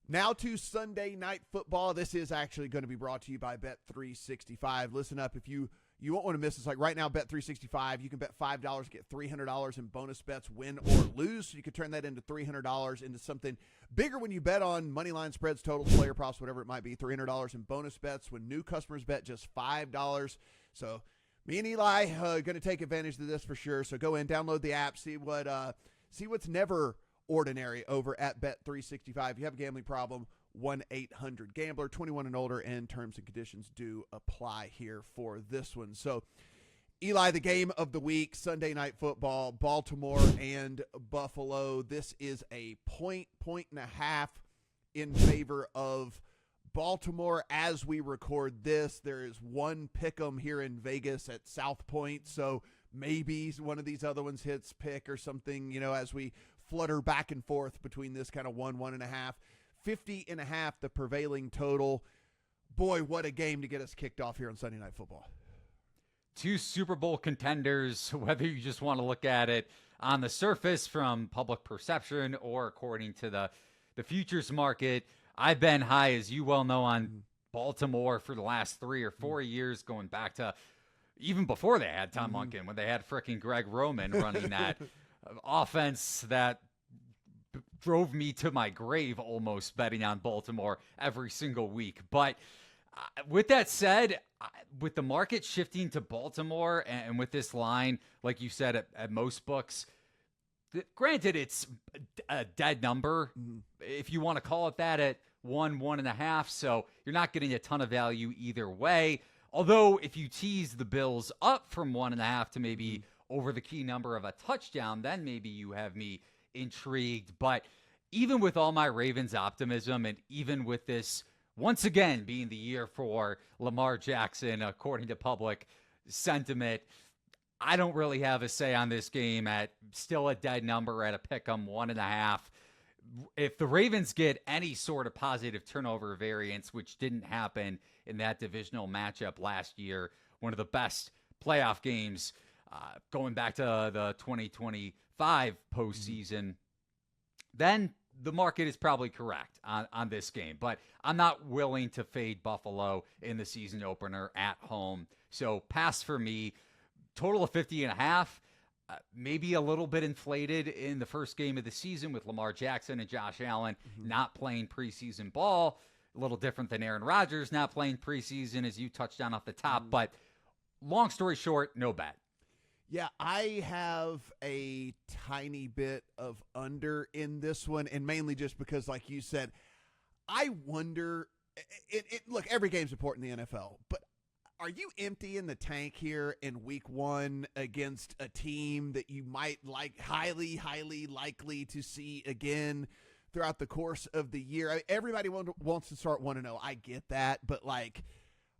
Now to Sunday Night Football. This is actually going to be brought to you by Bet365. Listen up, if you won't want to miss this. Like right now, Bet365, you can bet $5, get $300 in bonus bets, win or lose. So you can turn that into $300 into something bigger when you bet on moneyline spreads, totals, player props, whatever it might be. $300 in bonus bets when new customers bet just $5. So me and Eli are going to take advantage of this for sure. So go in, download the app, see what's never ordinary over at Bet365. If you have a gambling problem, 1-800-GAMBLER, 21 and older, and terms and conditions do apply here for this one. So, Eli, the game of the week, Sunday Night Football, Baltimore and Buffalo. This is a point and a half in favor of Baltimore as we record this. There is one pick'em here in Vegas at South Point, so maybe one of these other ones hits pick or something, as we flutter back and forth between this kind of 1.5. 50.5, the prevailing total. Boy, what a game to get us kicked off here on Sunday Night Football. Two Super Bowl contenders, whether you just want to look at it on the surface from public perception or according to the futures market. I've been high, as you well know, on Baltimore for the last 3 or 4 years, going back to even before they had Tom Monken, when they had frickin' Greg Roman running that offense that drove me to my grave almost, betting on Baltimore every single week. But with that said, with the market shifting to Baltimore and with this line, like you said, at most books, granted, it's a dead number, if you want to call it that, at 1.5. So you're not getting a ton of value either way. Although if you tease the Bills up from 1.5 to maybe over the key number of a touchdown, then maybe you have me intrigued. But even with all my Ravens optimism, and even with this once again being the year for Lamar Jackson, according to public sentiment, I don't really have a say on this game at still a dead number at a pick'em 1.5. If the Ravens get any sort of positive turnover variance, which didn't happen in that divisional matchup last year, one of the best playoff games going back to the 2025 postseason, then the market is probably correct on this game. But I'm not willing to fade Buffalo in the season opener at home. So pass for me. Total of 50.5. Maybe a little bit inflated in the first game of the season with Lamar Jackson and Josh Allen not playing preseason ball. A little different than Aaron Rodgers not playing preseason, as you touched on off the top. But long story short, no bet. Yeah, I have a tiny bit of under in this one, and mainly just because, like you said, I wonder, look, every game's important in the NFL, but are you emptying the tank here in week 1 against a team that you might like highly, highly likely to see again throughout the course of the year? I mean, everybody wants to start 1-0. I get that, but like,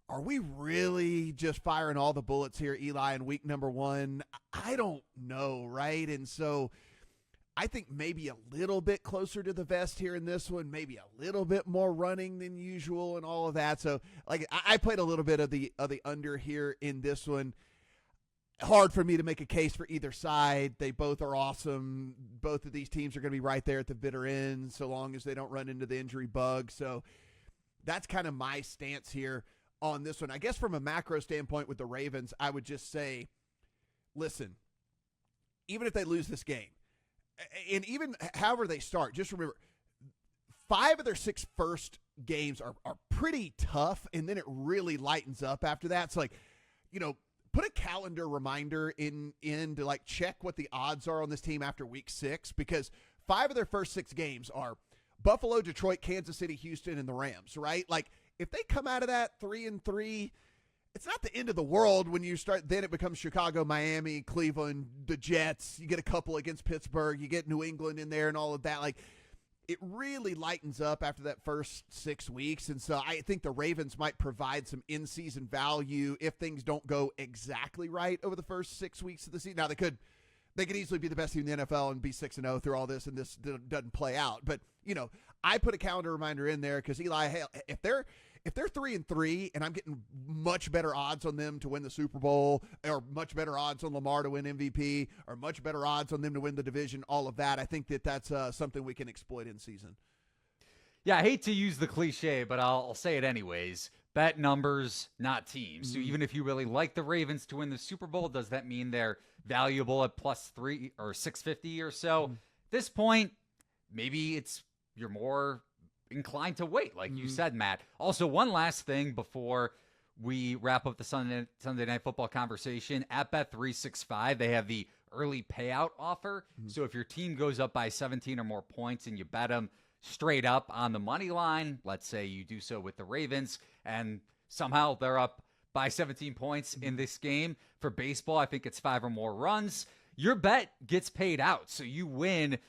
are we really just firing all the bullets here, Eli, in week number 1? I don't know, right? And so I think maybe a little bit closer to the vest here in this one, maybe a little bit more running than usual and all of that. So, like, I played a little bit of the under here in this one. Hard for me to make a case for either side. They both are awesome. Both of these teams are going to be right there at the bitter end so long as they don't run into the injury bug. So that's kind of my stance here on this one. I guess from a macro standpoint with the Ravens, I would just say, listen, even if they lose this game, and even however they start, just remember, 5 of their 6 first games are pretty tough, and then it really lightens up after that. It's like, put a calendar reminder in to like check what the odds are on this team after week 6, because 5 of their first 6 games are Buffalo, Detroit, Kansas City, Houston, and the Rams, right? Like, if they come out of that 3-3, it's not the end of the world when you start. Then it becomes Chicago, Miami, Cleveland, the Jets. You get a couple against Pittsburgh. You get New England in there and all of that. Like, it really lightens up after that first 6 weeks. And so I think the Ravens might provide some in-season value if things don't go exactly right over the first 6 weeks of the season. Now, they could easily be the best team in the NFL and be 6-0 through all this, and this doesn't play out. But, I put a calendar reminder in there because, Eli, hey, if they're 3-3 and I'm getting much better odds on them to win the Super Bowl, or much better odds on Lamar to win MVP, or much better odds on them to win the division, all of that, I think that's something we can exploit in season. Yeah, I hate to use the cliche, but I'll say it anyways. Bet numbers, not teams. So even if you really like the Ravens to win the Super Bowl, does that mean they're valuable at +3 or 650 or so? At this point, maybe you're more inclined to wait, like you said, Matt. Also, one last thing before we wrap up the Sunday Night Football conversation. At Bet365, they have the early payout offer. So if your team goes up by 17 or more points and you bet them straight up on the money line, let's say you do so with the Ravens, and somehow they're up by 17 points in this game. For baseball, I think it's 5 or more runs. Your bet gets paid out, so you win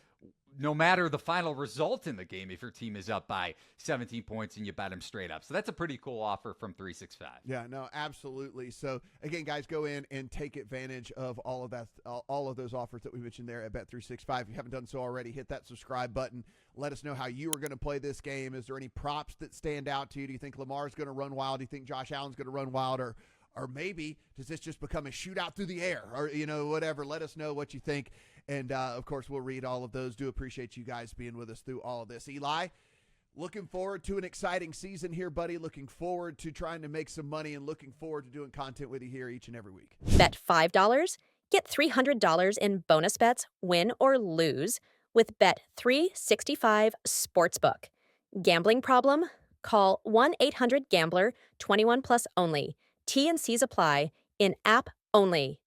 no matter the final result in the game if your team is up by 17 points and you bet them straight up. So that's a pretty cool offer from 365. Yeah, no, absolutely. So again, guys, go in and take advantage of all of that, all of those offers that we mentioned there at Bet365. If you haven't done so already, hit that subscribe button. Let us know how you are going to play this game. Is there any props that stand out to you? Do you think Lamar's going to run wild? Do you think Josh Allen's going to run wild? Or maybe does this just become a shootout through the air? Or, whatever. Let us know what you think. And, of course, we'll read all of those. Do appreciate you guys being with us through all of this. Eli, looking forward to an exciting season here, buddy. Looking forward to trying to make some money and looking forward to doing content with you here each and every week. Bet $5, get $300 in bonus bets, win or lose, with Bet365 Sportsbook. Gambling problem? Call 1-800-GAMBLER, 21 plus only. T&Cs apply. In-app only.